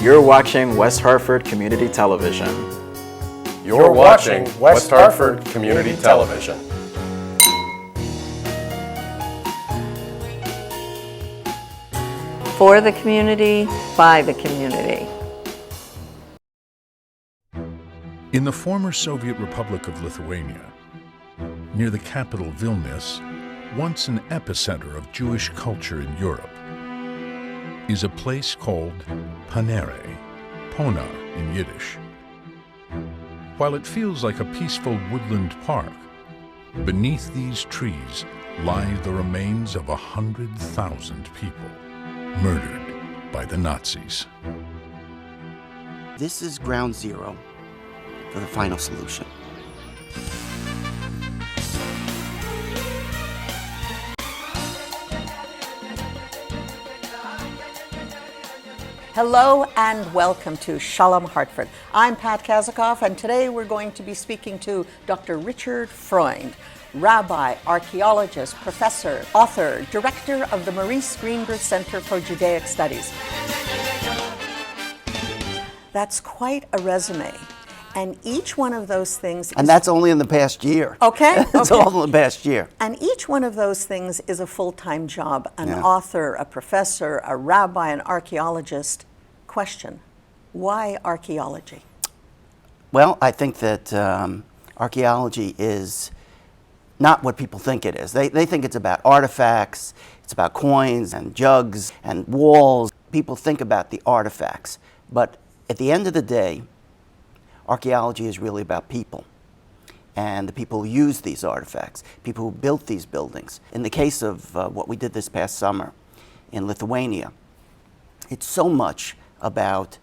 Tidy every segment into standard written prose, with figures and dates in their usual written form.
You're watching West Hartford Community Television. You're watching West Hartford Community Television. For the community, by the community. In the former Soviet Republic of Lithuania, near the capital Vilnius, once an epicenter of Jewish culture in Europe, is a place called Panere, Ponar in Yiddish. While it feels like a peaceful woodland park, beneath these trees lie the remains of 100,000 people murdered by the Nazis. This is ground zero for the final solution. Hello and welcome to Shalom Hartford. I'm Pat Kazikoff, and today we're going to be speaking to Dr. Richard Freund, rabbi, archaeologist, professor, author, director of the Maurice Greenberg Center for Judaic Studies. That's quite a resume. And each one of those things And that's only in the past year. Okay. It's all in the past year. And each one of those things is a full-time job. An author, a professor, a rabbi, an archaeologist. Question, why archaeology? Well, I think that archaeology is not what people think it is. They think it's about artifacts, it's about coins and jugs and walls. People think about the artifacts. But at the end of the day, archaeology is really about people and the people who use these artifacts, people who built these buildings. In the case of what we did this past summer in Lithuania, it's so much about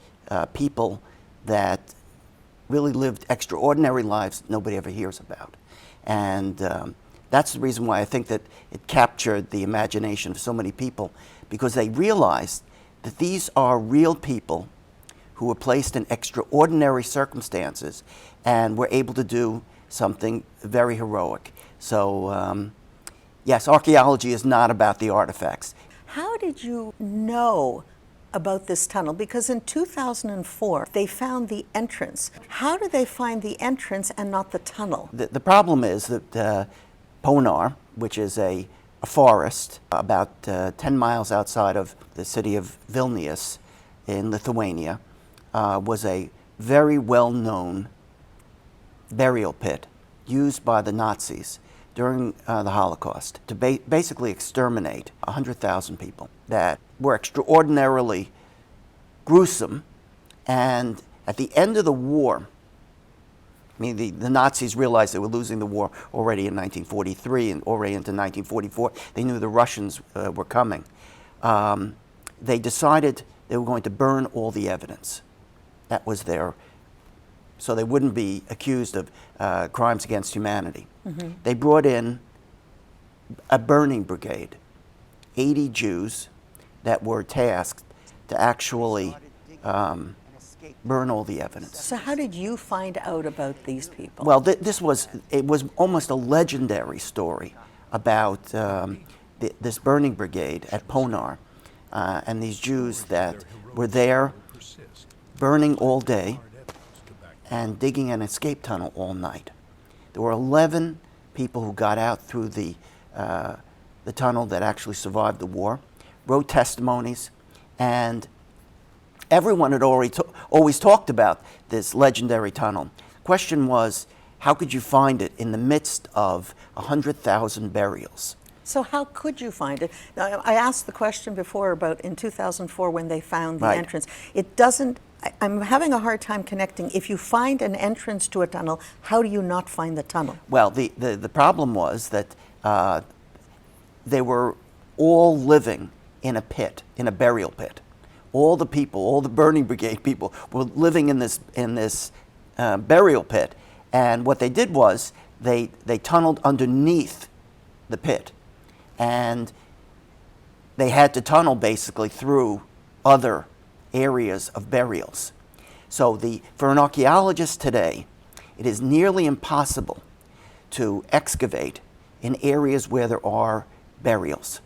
people that really lived extraordinary lives nobody ever hears about. And that's the reason why I think that it captured the imagination of so many people, because they realized that these are real people who were placed in extraordinary circumstances and were able to do something very heroic. So yes, archaeology is not about the artifacts. How did you know about this tunnel? Because in 2004, they found the entrance. How did they find the entrance and not the tunnel? The problem is that Ponar, which is a forest about 10 miles outside of the city of Vilnius in Lithuania, was a very well-known burial pit used by the Nazis during the Holocaust to basically exterminate 100,000 people that were extraordinarily gruesome. And at the end of the war, I mean, the Nazis realized they were losing the war already in 1943 and already into 1944. They knew the Russians were coming. They decided they were going to burn all the evidence that was there, so they wouldn't be accused of crimes against humanity. Mm-hmm. They brought in a burning brigade, 80 Jews that were tasked to actually burn all the evidence. So how did you find out about these people? Well, it was almost a legendary story about this burning brigade at Ponar and these Jews that were there burning all day and digging an escape tunnel all night. There were 11 people who got out through the tunnel that actually survived the war, wrote testimonies, and everyone had always talked about this legendary tunnel. The question was, how could you find it in the midst of 100,000 burials? So how could you find it? Now, I asked the question before about in 2004 when they found the entrance. It doesn't, I'm having a hard time connecting. If you find an entrance to a tunnel, how do you not find the tunnel? Well, the problem was that they were all living in a pit, in a burial pit. All the people, all the burning brigade people were living in this burial pit. And what they did was they tunneled underneath the pit. And they had to tunnel basically through other areas of burials. So for an archaeologist today, it is nearly impossible to excavate in areas where there are burials.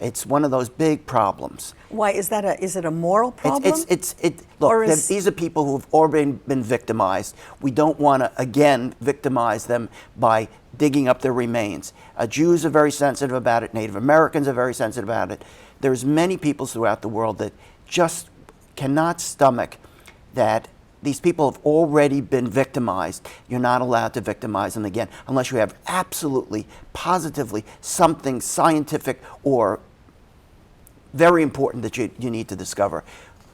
It's one of those big problems. Why is that? Is it a moral problem? Look, these are people who have already been victimized. We don't want to again victimize them by digging up their remains. Jews are very sensitive about it. Native Americans are very sensitive about it. There's many peoples throughout the world that just cannot stomach that these people have already been victimized. You're not allowed to victimize them again unless you have absolutely, positively something scientific or very important that you need to discover.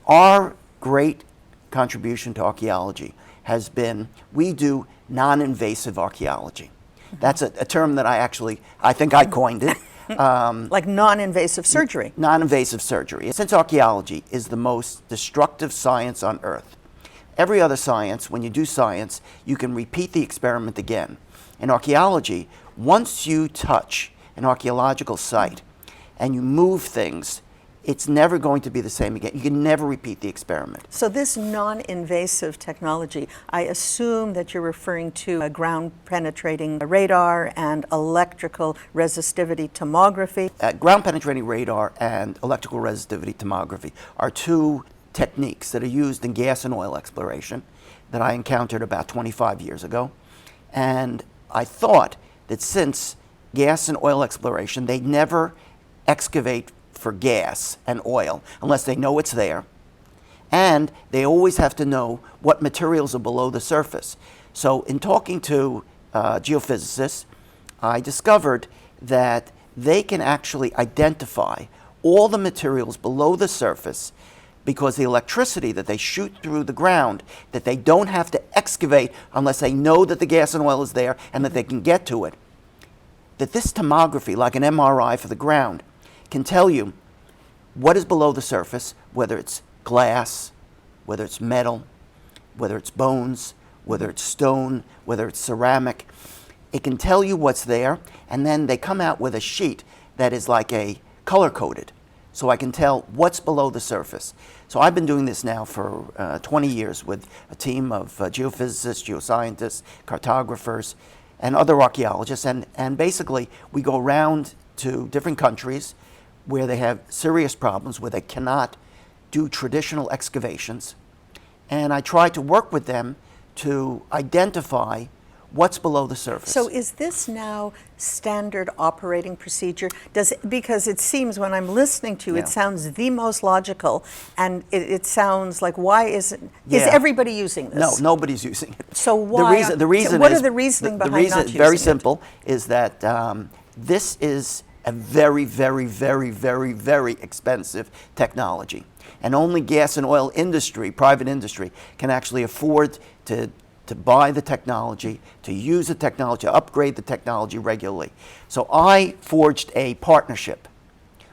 Our great contribution to archaeology has been, we do non-invasive archaeology. That's a term that I think I coined it. Like non-invasive surgery. Non-invasive surgery. Since archaeology is the most destructive science on earth, every other science, when you do science, you can repeat the experiment again. In archaeology, once you touch an archaeological site and you move things, it's never going to be the same again. You can never repeat the experiment. So this non-invasive technology, I assume that you're referring to a ground-penetrating radar and electrical resistivity tomography. Ground-penetrating radar and electrical resistivity tomography are two techniques that are used in gas and oil exploration that I encountered about 25 years ago. And I thought that since gas and oil exploration, they never excavate for gas and oil unless they know it's there. And they always have to know what materials are below the surface. So in talking to geophysicists, I discovered that they can actually identify all the materials below the surface because the electricity that they shoot through the ground, that they don't have to excavate unless they know that the gas and oil is there and that they can get to it, that this tomography, like an MRI for the ground, can tell you what is below the surface, whether it's glass, whether it's metal, whether it's bones, whether it's stone, whether it's ceramic. It can tell you what's there, and then they come out with a sheet that is like a color-coded, so I can tell what's below the surface. So I've been doing this now for 20 years with a team of geophysicists, geoscientists, cartographers, and other archaeologists, and basically we go around to different countries where they have serious problems, where they cannot do traditional excavations, and I try to work with them to identify what's below the surface. So is this now standard operating procedure? Because it seems when I'm listening to you, it sounds the most logical, and it sounds like, why isn't, is everybody using this? No, nobody's using it. So why? The reason what is, are the reasoning behind the reason not is using very it? simple, is that this is a very, very, very, very, very expensive technology. And only gas and oil industry, private industry, can actually afford to buy the technology, to use the technology, to upgrade the technology regularly. So I forged a partnership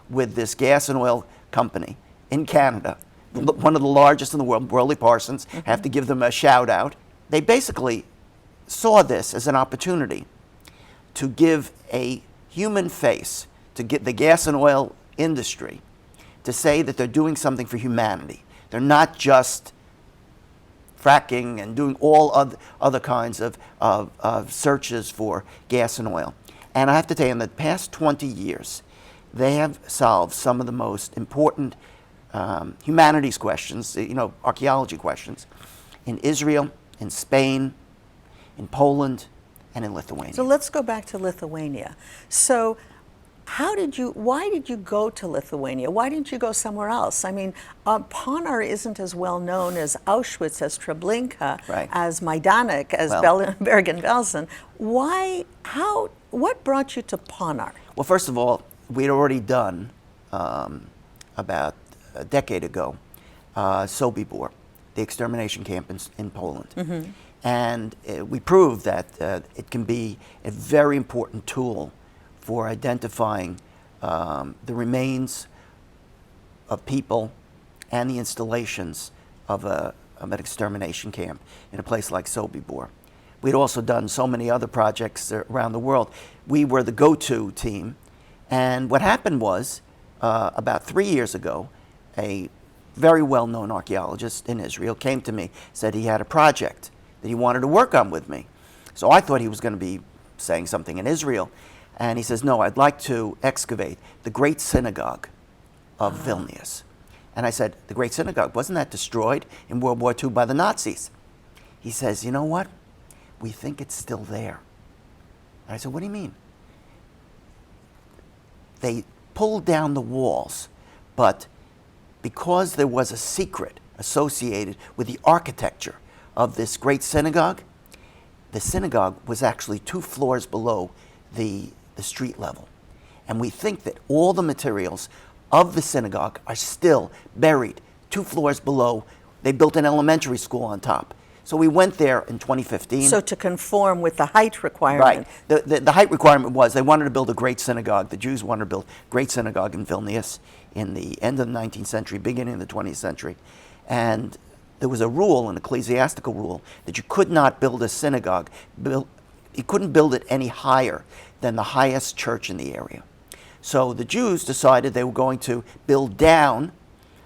with this gas and oil company in Canada, one of the largest in the world, Worley Parsons. I have to give them a shout out. They basically saw this as an opportunity to give a human face to get the gas and oil industry to say that they're doing something for humanity. They're not just fracking and doing all other kinds of searches for gas and oil. And I have to tell you, in the past 20 years, they have solved some of the most important humanities questions, archaeology questions, in Israel, in Spain, in Poland, and in Lithuania. So let's go back to Lithuania. So why did you go to Lithuania? Why didn't you go somewhere else? I mean, Ponar isn't as well known as Auschwitz, as Treblinka, right, as Majdanek, as Bergen-Belsen. What brought you to Ponar? Well, first of all, we'd already done, about a decade ago, Sobibor, the extermination camp in Poland. Mm-hmm. And we proved that it can be a very important tool for identifying the remains of people and the installations of an extermination camp in a place like Sobibor. We'd also done so many other projects around the world. We were the go-to team, and what happened was, about 3 years ago, a very well-known archaeologist in Israel came to me, said he had a project that he wanted to work on with me. So I thought he was going to be saying something in Israel. And he says, no, I'd like to excavate the Great Synagogue of Vilnius. And I said, the Great Synagogue, wasn't that destroyed in World War II by the Nazis? He says, you know what? We think it's still there. And I said, what do you mean? They pulled down the walls, but because there was a secret associated with the architecture of this great synagogue, the synagogue was actually 2 floors below the street level. And we think that all the materials of the synagogue are still buried 2 floors below. They built an elementary school on top. So we went there in 2015. So to conform with the height requirement. Right. The height requirement was they wanted to build a great synagogue. The Jews wanted to build a great synagogue in Vilnius in the end of the 19th century, beginning of the 20th century. And there was a rule, an ecclesiastical rule, that you could not build a synagogue. You couldn't build it any higher than the highest church in the area. So the Jews decided they were going to build down,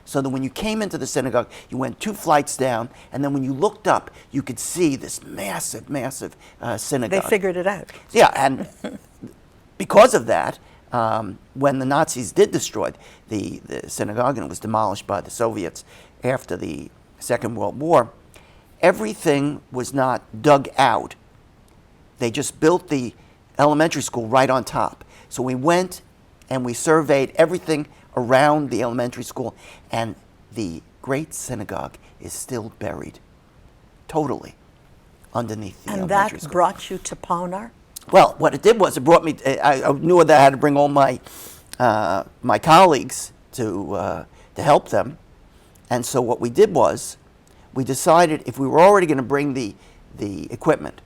so that when you came into the synagogue, you went 2 flights down, and then when you looked up, you could see this massive, massive synagogue. They figured it out. Yeah, and because of that, when the Nazis did destroy the synagogue, and it was demolished by the Soviets after the Second World War, everything was not dug out. They just built the elementary school right on top. So we went and we surveyed everything around the elementary school, and the great synagogue is still buried totally underneath the And elementary that school. brought you to Ponar? Well, what it did was it brought me. I knew that I had to bring all my my colleagues to help them, and so what we did was we decided if we were already going to bring the equipment,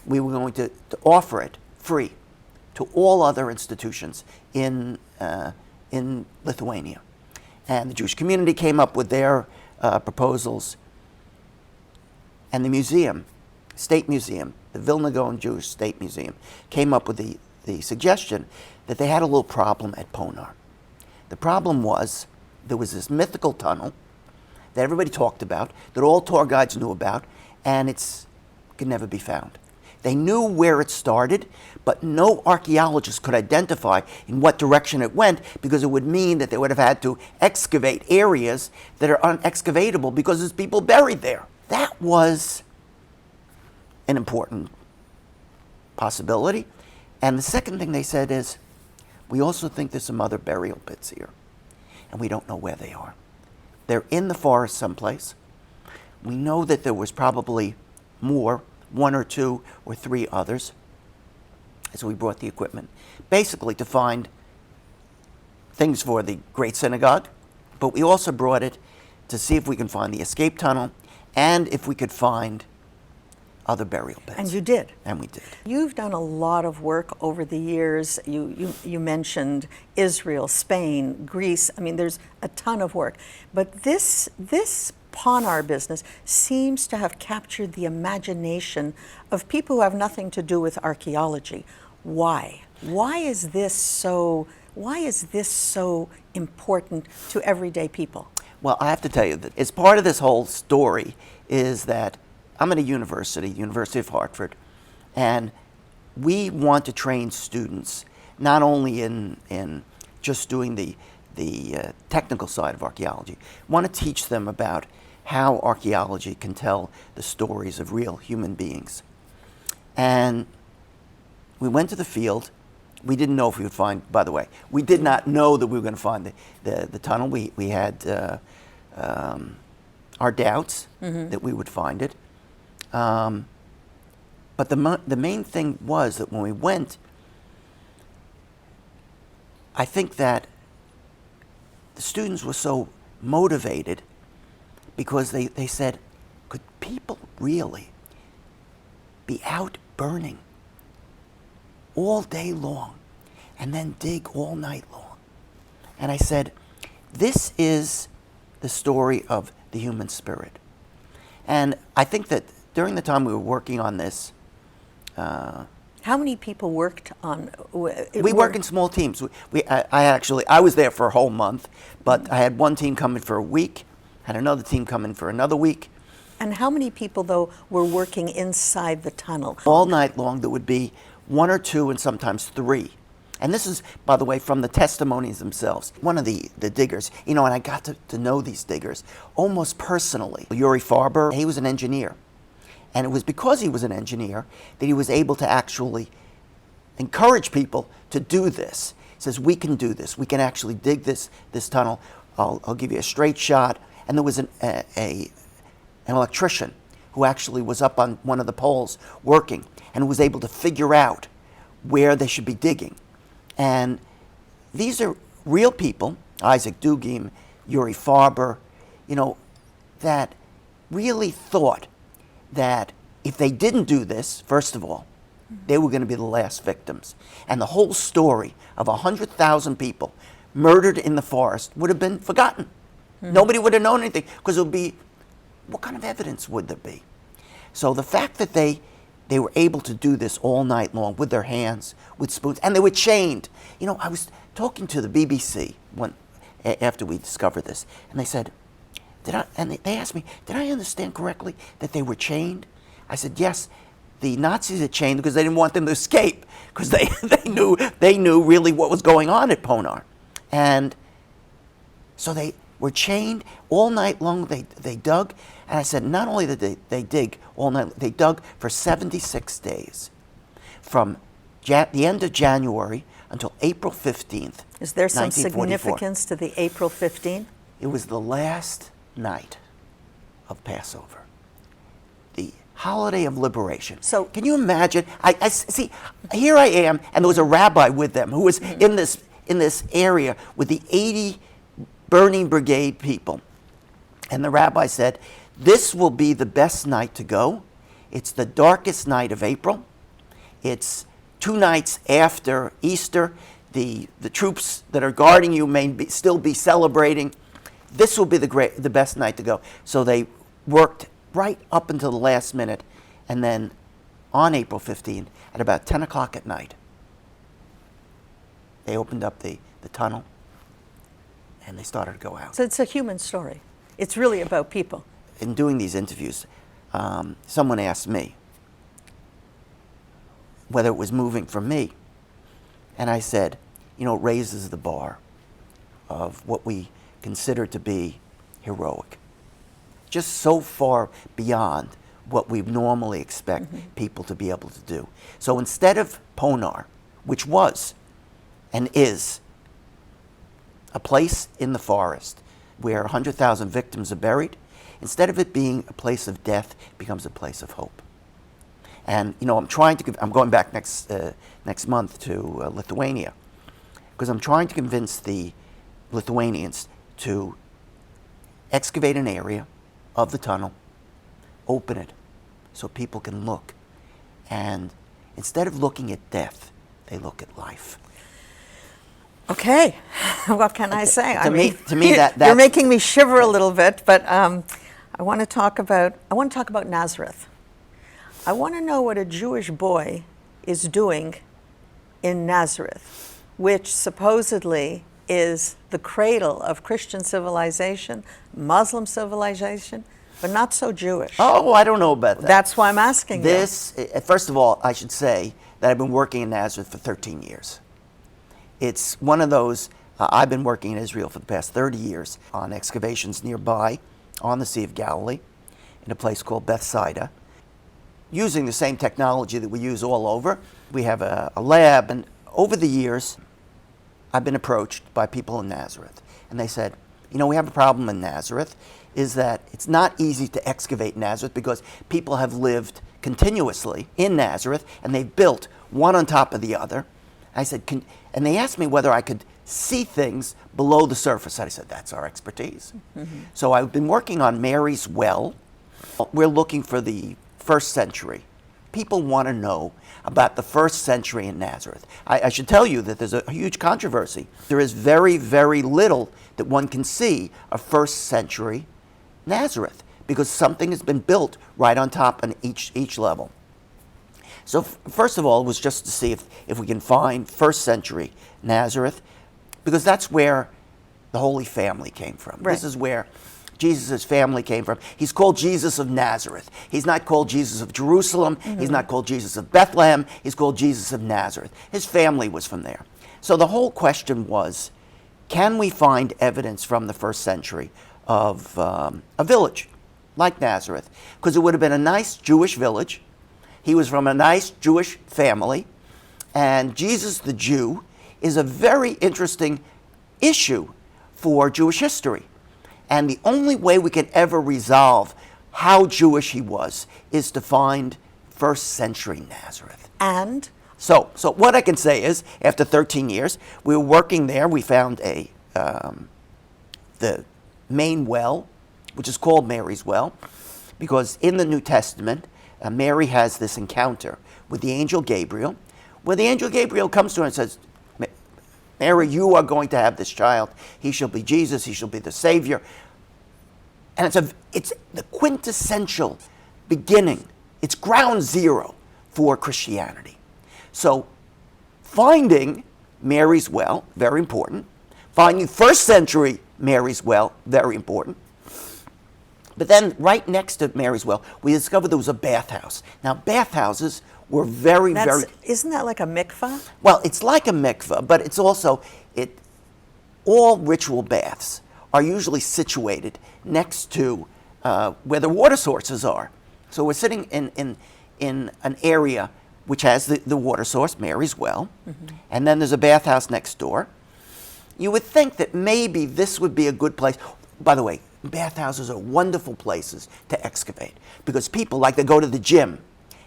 we were going to offer it free to all other institutions in Lithuania, and the Jewish community came up with their proposals, and the museum. State Museum, the Vilna Gaon Jewish State Museum, came up with the suggestion that they had a little problem at Ponar. The problem was there was this mythical tunnel that everybody talked about, that all tour guides knew about, and it could never be found. They knew where it started, but no archaeologist could identify in what direction it went, because it would mean that they would have had to excavate areas that are unexcavatable because there's people buried there. That was an important possibility. And the second thing they said is, we also think there's some other burial pits here, and we don't know where they are. They're in the forest someplace. We know that there was probably more, 1 or 2 or 3 others. So we brought the equipment, basically to find things for the Great Synagogue, but we also brought it to see if we can find the escape tunnel and if we could find other burial pits. And you did. And we did. You've done a lot of work over the years. You mentioned Israel, Spain, Greece. I mean, there's a ton of work. But this Ponar business seems to have captured the imagination of people who have nothing to do with archaeology. Why? Why is this so important to everyday people? Well, I have to tell you that as part of this whole story is that I'm at a university, University of Hartford, and we want to train students not only in just doing the technical side of archaeology. We want to teach them about how archaeology can tell the stories of real human beings. And we went to the field. We didn't know if we would find, by the way, we did not know that we were going to find the tunnel. We had our doubts that we would find it. But the main thing was that when we went, I think that the students were so motivated because they said, could people really be out burning all day long and then dig all night long? And I said, this is the story of the human spirit. And I think that during the time we were working on this, how many people worked on it? We work in small teams. I was there for a whole month, but I had one team coming for a week, had another team coming for another week. And how many people, though, were working inside the tunnel? All night long, there would be one or two and sometimes three. And this is, by the way, from the testimonies themselves. One of the diggers, and I got to know these diggers almost personally. Uri Farber, he was an engineer. And it was because he was an engineer that he was able to actually encourage people to do this. He says, we can do this. We can actually dig this tunnel. I'll give you a straight shot. And there was an electrician who actually was up on one of the poles working and was able to figure out where they should be digging. And these are real people, Isaac Dugim, Uri Farber, that really thought that if they didn't do this, first of all, they were going to be the last victims. And the whole story of 100,000 people murdered in the forest would have been forgotten. Nobody would have known anything, because it would be, what kind of evidence would there be? So the fact that they were able to do this all night long with their hands, with spoons, and they were chained. I was talking to the BBC after we discovered this, and they said, they asked me, did I understand correctly that they were chained? I said, yes, the Nazis had chained because they didn't want them to escape, because they knew really what was going on at Ponar. And so they were chained all night long. They dug, and I said, not only did they dig all night, they dug for 76 days, from the end of January until April 15th. Is there some 1944. significance to the April 15th? It was the last night of Passover, the holiday of liberation. So can you imagine? I see. Here I am, and there was a rabbi with them who was in this area with the 80 burning brigade people, and the rabbi said, "This will be the best night to go. It's the darkest night of April. It's 2 nights after Easter. The troops that are guarding you may still be celebrating. This will be the best night to go." So they worked right up until the last minute, and then on April 15th, at about 10 o'clock at night, they opened up the tunnel, and they started to go out. So it's a human story. It's really about people. In doing these interviews, someone asked me whether it was moving for me. And I said, it raises the bar of what we consider to be heroic. Just so far beyond what we normally expect people to be able to do. So instead of Ponar, which was and is a place in the forest where 100,000 victims are buried, instead of it being a place of death, it becomes a place of hope. And I'm going back next month to Lithuania, because I'm trying to convince the Lithuanians to excavate an area of the tunnel, open it, so people can look. And instead of looking at death, they look at life. Okay, what can I say? To me, that you're making me shiver a little bit. But I want to talk about Nazareth. I want to know what a Jewish boy is doing in Nazareth, which supposedly is the cradle of Christian civilization, Muslim civilization, but not so Jewish. Oh, I don't know about that. That's why I'm asking you. First of all, I should say that I've been working in Nazareth for 13 years. It's one of those, I've been working in Israel for the past 30 years on excavations nearby on the Sea of Galilee in a place called Bethsaida, using the same technology that we use all over. We have a lab, and over the years, I've been approached by people in Nazareth, and they said, we have a problem in Nazareth, is that it's not easy to excavate Nazareth because people have lived continuously in Nazareth, and they've built one on top of the other. I said, and they asked me whether I could see things below the surface. I said, that's our expertise. So I've been working on Mary's Well. We're looking for the 1st century. People want to know about the 1st century in Nazareth. I should tell you that there's a huge controversy. There is very, very little that one can see of 1st century Nazareth, because something has been built right on top on each level. So first of all, it was just to see if we can find 1st century Nazareth, because that's where the Holy Family came from. Right. This is where Jesus' family came from. He's called Jesus of Nazareth. He's not called Jesus of Jerusalem. He's not called Jesus of Bethlehem. He's called Jesus of Nazareth. His family was from there. So the whole question was, can we find evidence from the first century of a village like Nazareth? Because it would have been a nice Jewish village. He was from a nice Jewish family. And Jesus the Jew is a very interesting issue for Jewish history. And the only way we can ever resolve how Jewish he was is to find first century Nazareth. And So what I can say is, after 13 years, we were working there. We found the main well, which is called Mary's Well, because in the New Testament, Mary has this encounter with the angel Gabriel, where the angel Gabriel comes to her and says, Mary, you are going to have this child. He shall be Jesus. He shall be the Savior. And it's the quintessential beginning. It's ground zero for Christianity. So finding Mary's Well, very important. Finding first century Mary's Well, very important. But then right next to Mary's Well, we discovered there was a bathhouse. Now, bathhouses were very... Isn't that like a mikvah? Well, it's like a mikvah, but it's also... all ritual baths are usually situated next to where the water sources are. So we're sitting in an area which has the water source, Mary's Well, and then there's a bathhouse next door. You would think that maybe this would be a good place. By the way, bathhouses are wonderful places to excavate because people like to go to the gym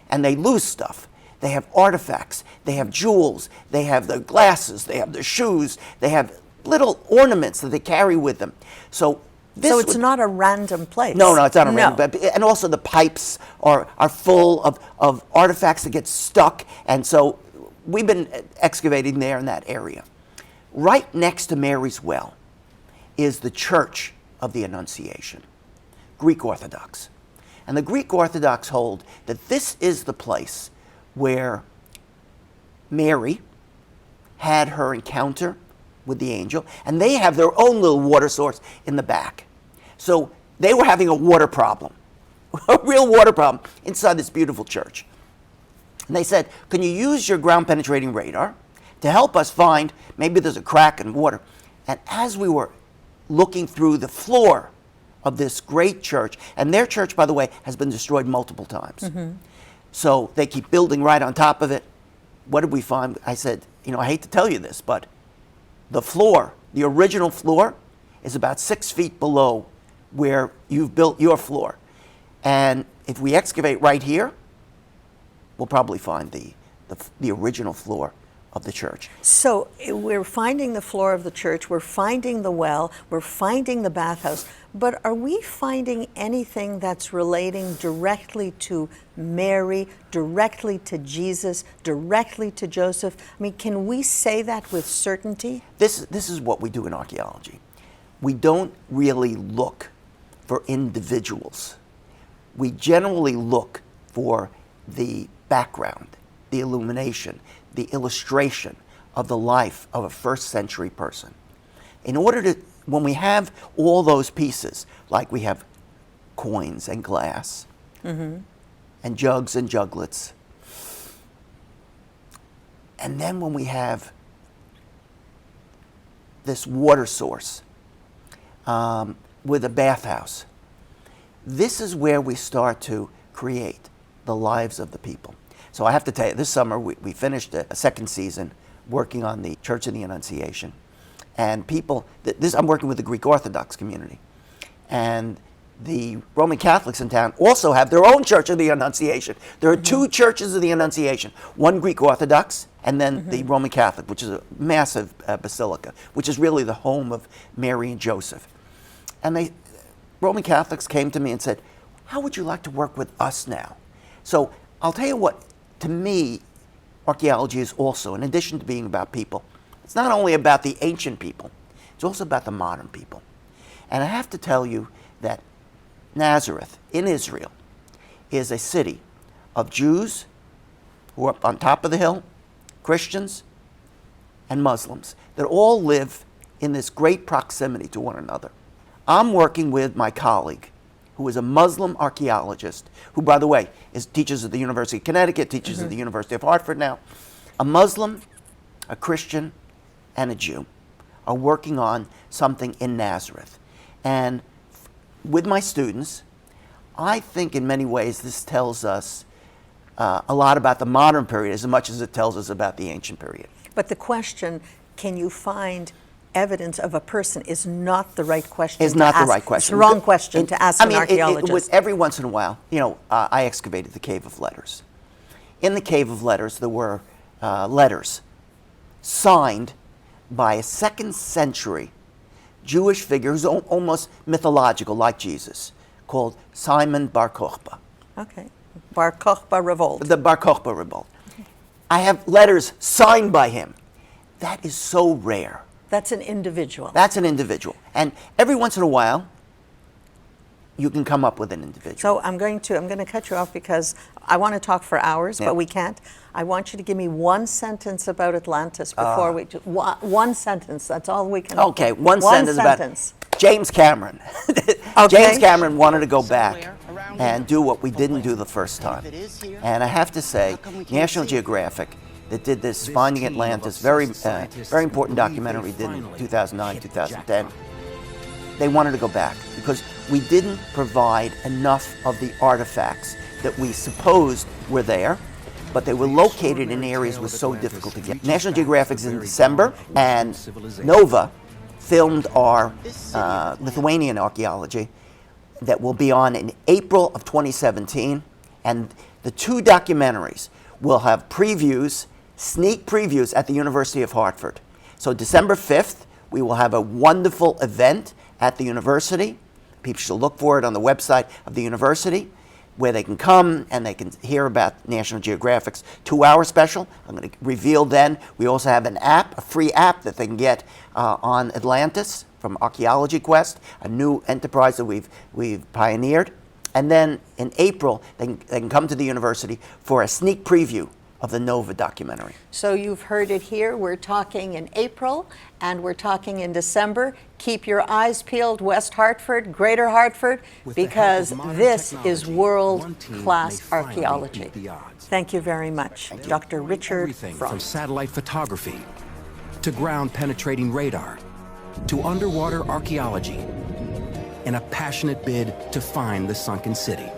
and they lose stuff. They have artifacts, they have jewels, they have their glasses, they have their shoes, they have little ornaments that they carry with them. So it's not a random place. No, it's not a random place. And also the pipes are full of artifacts that get stuck. And so we've been excavating there in that area. Right next to Mary's Well is the Church of the Annunciation, Greek Orthodox. And the Greek Orthodox hold that this is the place where Mary had her encounter with the angel, and they have their own little water source in the back. So they were having a water problem, a real water problem inside this beautiful church. And they said, can you use your ground penetrating radar to help us find, maybe there's a crack in water. And as we were looking through the floor of this great church, and their church, by the way, has been destroyed multiple times. So they keep building right on top of it. What did we find? I said, I hate to tell you this, but the floor, the original floor, is about 6 feet below where you've built your floor. And if we excavate right here, we'll probably find the original floor of the church. So we're finding the floor of the church, we're finding the well, we're finding the bathhouse, but are we finding anything that's relating directly to Mary, directly to Jesus, directly to Joseph? I mean, can we say that with certainty? This is what we do in archaeology. We don't really look for individuals. We generally look for the background, the illumination, the illustration of the life of a first century person. In order to, when we have all those pieces, like we have coins and glass, and jugs and juglets, and then when we have this water source with a bathhouse, this is where we start to create the lives of the people. So I have to tell you, this summer we finished a second season working on the Church of the Annunciation. And people, I'm working with the Greek Orthodox community. And the Roman Catholics in town also have their own Church of the Annunciation. There are two churches of the Annunciation, one Greek Orthodox and then the Roman Catholic, which is a massive basilica, which is really the home of Mary and Joseph. And Roman Catholics came to me and said, how would you like to work with us now? So I'll tell you what, to me, archaeology is also, in addition to being about people, it's not only about the ancient people, it's also about the modern people. And I have to tell you that Nazareth in Israel is a city of Jews who are up on top of the hill, Christians, and Muslims that all live in this great proximity to one another. I'm working with my colleague, who is a Muslim archaeologist, who, by the way, teaches at the University of Connecticut, teaches at the University of Hartford now. A Muslim, a Christian, and a Jew are working on something in Nazareth. And with my students, I think in many ways this tells us a lot about the modern period as much as it tells us about the ancient period. But the question, can you find evidence of a person, is not the right question Is to not ask. the right question. It's the wrong question to ask an archaeologist. Every once in a while, I excavated the Cave of Letters. In the Cave of Letters, there were letters signed by a 2nd century Jewish figure who's almost mythological, like Jesus, called Simon Bar Kokhba. Okay. Bar Kokhba revolt. The Bar Kokhba revolt. I have letters signed by him. That is so rare. That's an individual. That's an individual. And every once in a while, you can come up with an individual. So I'm going to cut you off because I want to talk for hours, Yeah. but we can't. I want you to give me one sentence about Atlantis before we do. One sentence. That's all we can. Okay, one sentence about James Cameron. Okay. James Cameron wanted to go back and do what we didn't do the first time. And I have to say, National Geographic, that did this Finding Atlantis, very important documentary, did in 2009, 2010. They wanted to go back because we didn't provide enough of the artifacts that we supposed were there, but they were located in areas was so difficult to get. National Geographic's in December, and Nova filmed our Lithuanian archaeology that will be on in April of 2017, and the 2 documentaries will have previews, sneak previews at the University of Hartford. So December 5th, we will have a wonderful event at the university. People should look for it on the website of the university, where they can come and they can hear about National Geographic's 2-hour special. I'm going to reveal then. We also have an app, a free app that they can get on Atlantis from Archaeology Quest, a new enterprise that we've pioneered. And then in April, they can come to the university for a sneak preview of the Nova documentary. So you've heard it here. We're talking in April and we're talking in December. Keep your eyes peeled, West Hartford, Greater Hartford, because this is world-class archaeology. Thank you very much, Dr. Richard Everything Freund. from satellite photography to ground-penetrating radar to underwater archaeology in a passionate bid to find the sunken city.